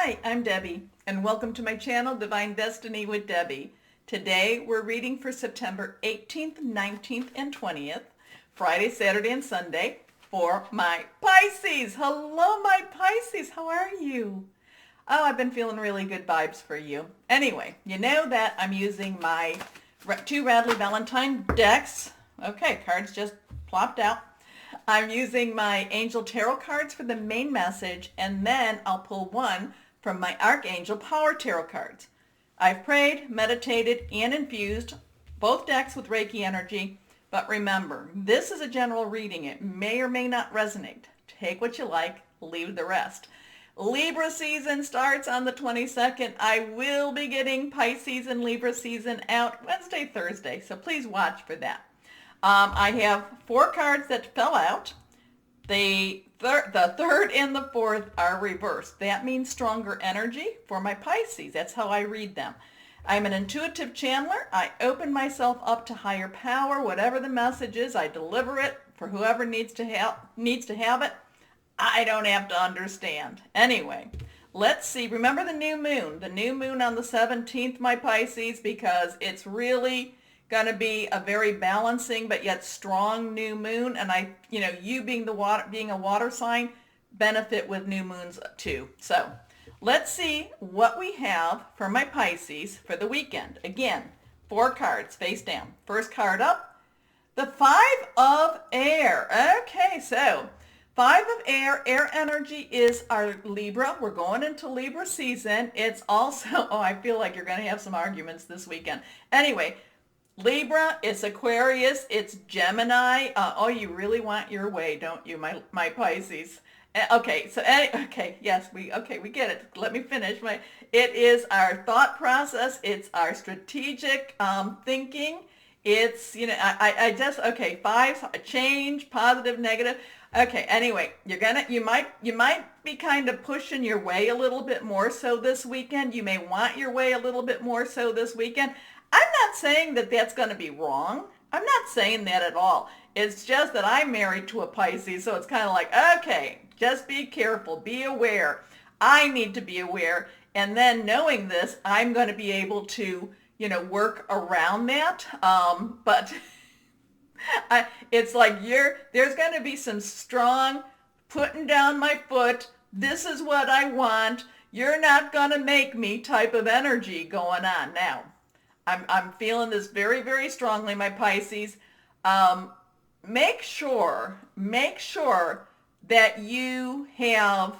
Hi, I'm Debbie, and welcome to my channel, Divine Destiny with Debbie. Today, we're reading for September 18th, 19th, and 20th, Friday, Saturday, and Sunday, for my Pisces. Hello, my Pisces. How are you? Oh, I've been feeling really good vibes for you. Anyway, you know that I'm using my two Radley Valentine decks. Okay, cards just plopped out. I'm using my Angel Tarot cards for the main message, and then I'll pull one from my Archangel Power Tarot cards. I've prayed, meditated, and infused both decks with Reiki energy, but remember, this is a general reading. It may or may not resonate. Take what you like, leave the rest. Libra season starts on the 22nd. I will be getting Pisces and Libra season out Wednesday, Thursday, so please watch for that. I have 4 cards that fell out. The third and the fourth are reversed. That means stronger energy for my Pisces. That's how I read them. I'm an intuitive channeler. I open myself up to higher power. Whatever the message is, I deliver it for whoever needs to have it. I don't have to understand. Anyway, let's see. Remember the new moon. The new moon on the 17th, my Pisces, because it's really going to be a very balancing but yet strong new moon, and you being a water sign, benefit with new moons too. So let's see what we have for my Pisces for the weekend. Again, 4 cards face down. First card up, the 5 of air. Okay, so 5 of air energy is our Libra. We're going into Libra season. It's also, I feel like you're going to have some arguments this weekend. Anyway, Libra, it's Aquarius, it's Gemini. You really want your way, don't you, my Pisces? Okay, yes, we get it. Let me finish. It is our thought process. It's our strategic thinking. It's, fives, change, positive, negative. Okay, anyway, you might be kind of pushing your way a little bit more so this weekend. You may want your way a little bit more so this weekend. I'm not saying that that's going to be wrong. I'm not saying that at all. It's just that I'm married to a Pisces, so it's kind of like, okay, just be careful, be aware. I need to be aware. And then knowing this, I'm going to be able to, work around that. But it's like there's going to be some strong putting down my foot. This is what I want. You're not going to make me type of energy going on now. I'm feeling this very, very strongly, my Pisces. Make sure that you have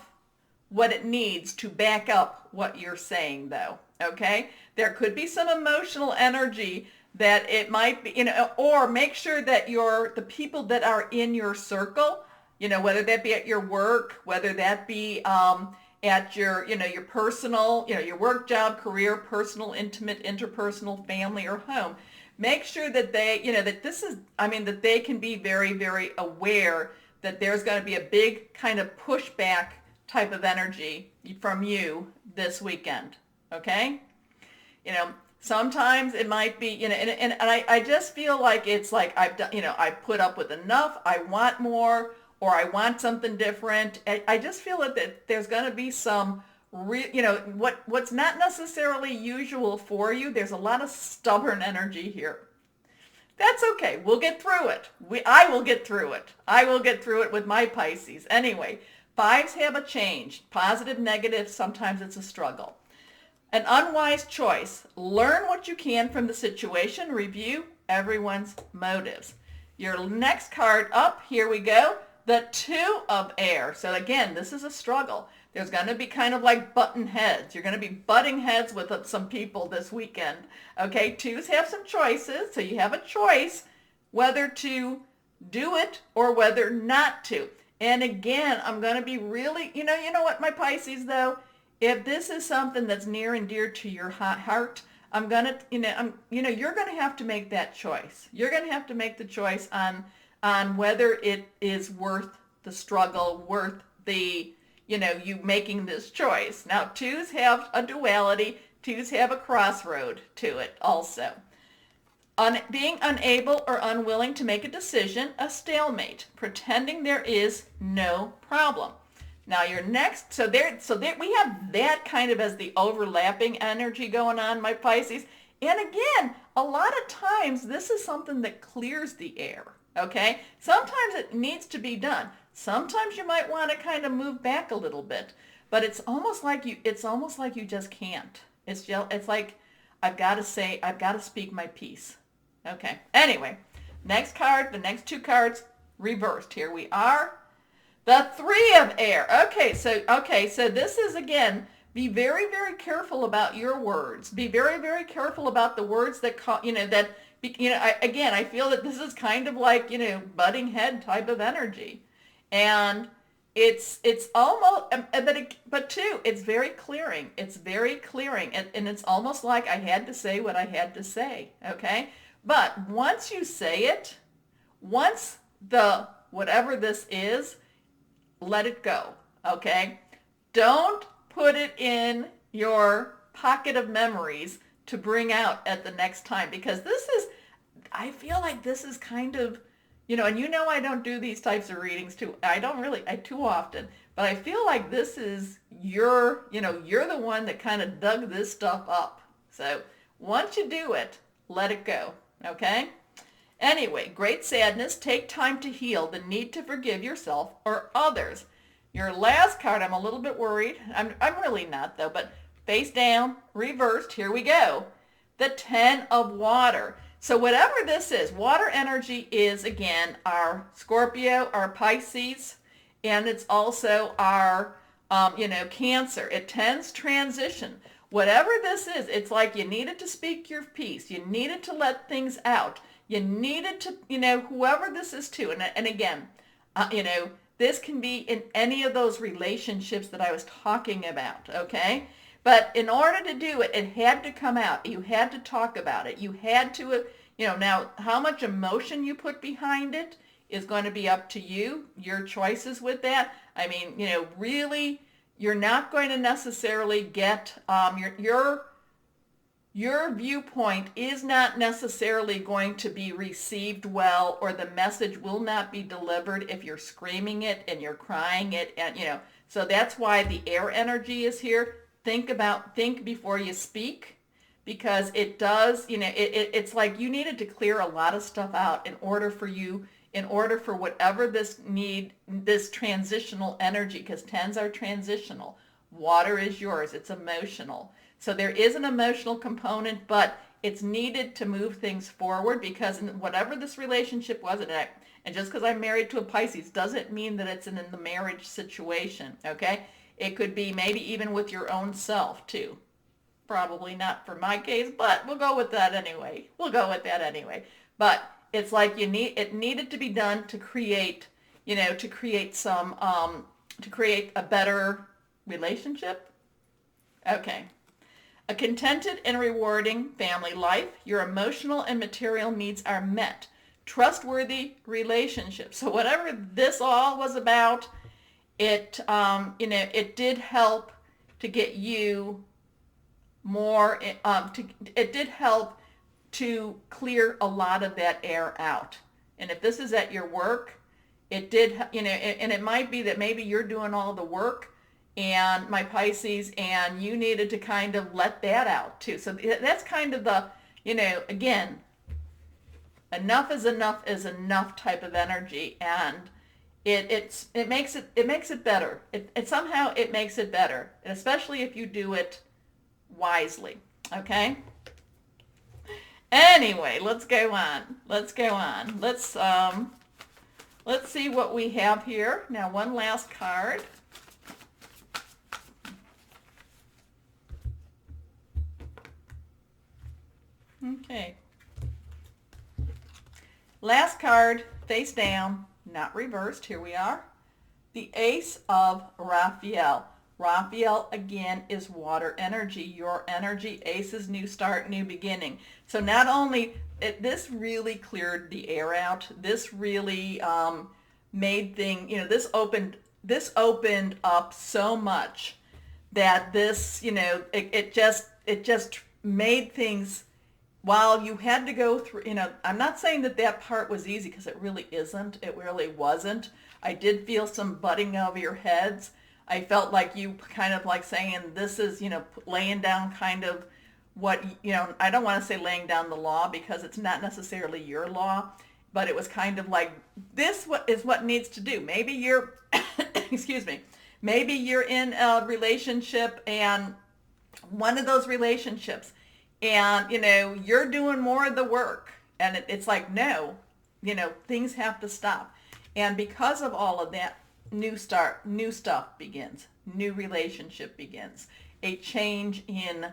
what it needs to back up what you're saying, though, okay? There could be some emotional energy that it might be, or make sure that the people that are in your circle, whether that be at your work, whether that be at your, your personal, your work, job, career, personal, intimate, interpersonal, family, or home. Make sure that they, that they can be very, very aware that there's going to be a big kind of pushback type of energy from you this weekend. Okay? Sometimes it might be, and I just feel like it's like I've done, I've put up with enough. I want more. Or I want something different. I just feel that there's going to be some, what's not necessarily usual for you. There's a lot of stubborn energy here. That's okay. We'll get through it. I will get through it. I will get through it with my Pisces. Anyway, 5s have a change. Positive, negative, sometimes it's a struggle. An unwise choice. Learn what you can from the situation. Review everyone's motives. Your next card up, here we go. The 2 of air. So again, this is a struggle. There's going to be kind of like button heads. You're going to be butting heads with some people this weekend. Okay, 2s have some choices. So you have a choice whether to do it or whether not to. And again, I'm going to be really, you know what, my Pisces, though? If this is something that's near and dear to your heart, I'm going to, you're going to have to make that choice. You're going to have to make the choice on whether it is worth the struggle, worth the, you making this choice. Now, 2s have a duality. 2s have a crossroad to it also. Being unable or unwilling to make a decision, a stalemate. Pretending there is no problem. Now your next, so there we have that kind of as the overlapping energy going on, my Pisces. And again, a lot of times this is something that clears the air, okay? Sometimes it needs to be done. Sometimes you might want to kind of move back a little bit, but it's almost like you just can't. It's like I've got to speak my piece. Okay. Anyway, next card, the next two cards reversed. Here we are. The Three of Air. Okay, so this is again, be very, very careful about your words. Be very, very careful about the words that I feel that this is kind of like, butting head type of energy. And it's almost, but too, it's very clearing. It's very clearing. And it's almost like I had to say what I had to say. Okay. But once you say it, once whatever this is, let it go. Okay. Don't put it in your pocket of memories to bring out at the next time, because I feel like this is kind of, and I don't do these types of readings too often, but I feel like this is you're the one that kind of dug this stuff up. So once you do it, let it go. Okay? Anyway, great sadness. Take time to heal the need to forgive yourself or others. Your last card, I'm a little bit worried. I'm really not though, but face down, reversed. Here we go. The Ten of Water. So whatever this is, water energy is, again, our Scorpio, our Pisces, and it's also our, Cancer. It tends transition. Whatever this is, it's like you needed to speak your piece. You needed to let things out. You needed to, whoever this is to. And again, this can be in any of those relationships that I was talking about, okay? But in order to do it, it had to come out. You had to talk about it. You had to, now how much emotion you put behind it is going to be up to you, your choices with that. I mean, really, you're not going to necessarily get, your viewpoint is not necessarily going to be received well, or the message will not be delivered if you're screaming it and you're crying it. And, so that's why the air energy is here. Think before you speak, because it does, it's like you needed to clear a lot of stuff out in order for whatever this transitional energy, because tens are transitional. Water is yours. It's emotional. So there is an emotional component, but it's needed to move things forward, because in whatever this relationship was, and just because I'm married to a Pisces doesn't mean that it's in the marriage situation, okay? It could be maybe even with your own self too. Probably not for my case, but we'll go with that anyway. But it's like it needed to be done to create, to create a better relationship. Okay. A contented and rewarding family life. Your emotional and material needs are met. Trustworthy relationships. So whatever this all was about, it did help to get you more, it did help to clear a lot of that air out. And if this is at your work, it did, and it might be that maybe you're doing all the work, and my Pisces, and you needed to kind of let that out too. So that's kind of the, again, enough is enough type of energy, and it makes it better. It somehow makes it better, especially if you do it wisely. Okay. Anyway, let's go on. Let's see what we have here. Now, one last card. Okay. Last card, face down, not reversed. Here we are. The Ace of Raphael. Raphael, again, is water energy. Your energy, Aces, new start, new beginning. So not only, this really cleared the air out. This really made things, this opened up so much that this, it just made things, while you had to go through, I'm not saying that part was easy, because it really isn't. It really wasn't. I did feel some butting of your heads. I felt like you kind of like saying this is, laying down kind of what, I don't want to say laying down the law because it's not necessarily your law, but it was kind of like this is what needs to do. Maybe you're, excuse me, maybe you're in a relationship and one of those relationships and, you're doing more of the work and it's like, no, things have to stop. And because of all of that, new stuff begins, new relationship begins, a change in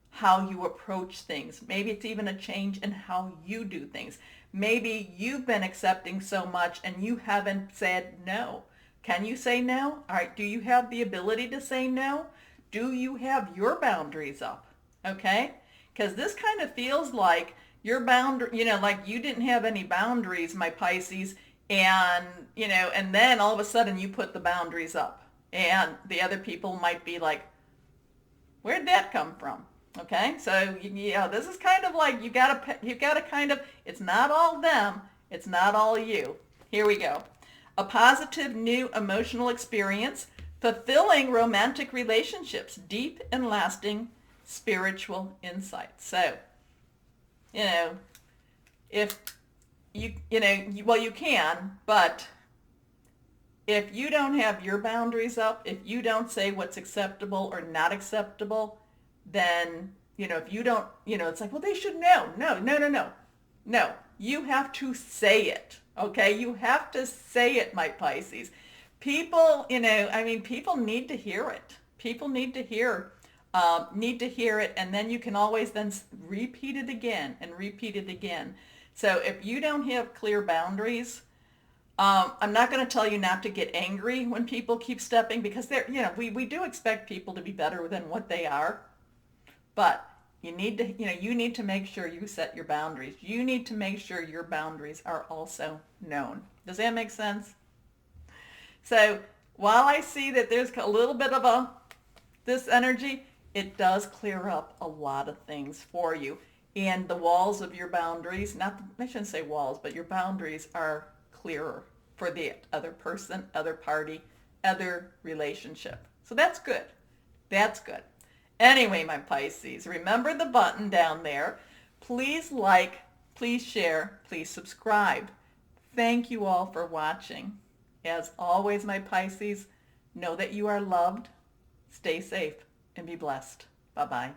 how you approach things. Maybe it's even a change in how you do things. Maybe you've been accepting so much and you haven't said no. Can you say no? All right, do you have the ability to say no? Do you have your boundaries up? Okay? Because this kind of feels like your boundary, like you didn't have any boundaries, my Pisces, and, and then all of a sudden you put the boundaries up. And the other people might be like, where'd that come from? Okay, so this is kind of like you gotta kind of, it's not all them, it's not all you. Here we go. A positive new emotional experience, fulfilling romantic relationships, deep and lasting spiritual insights. So, if you can, but if you don't have your boundaries up, if you don't say what's acceptable or not acceptable, then, if you don't, it's like, well, they should know. No, no, no, no. No, you have to say it, okay? You have to say it, my Pisces. People, people need to hear it. People need to hear it, and then you can always then repeat it again and repeat it again. So if you don't have clear boundaries, I'm not going to tell you not to get angry when people keep stepping because we do expect people to be better than what they are. But you need to make sure you set your boundaries. You need to make sure your boundaries are also known. Does that make sense? So while I see that there's a little bit of this energy, it does clear up a lot of things for you. And the walls of your boundaries, I shouldn't say walls, but your boundaries are clearer for the other person, other party, other relationship. So that's good. That's good. Anyway, my Pisces, remember the button down there. Please like, please share, please subscribe. Thank you all for watching. As always, my Pisces, know that you are loved. Stay safe and be blessed. Bye-bye.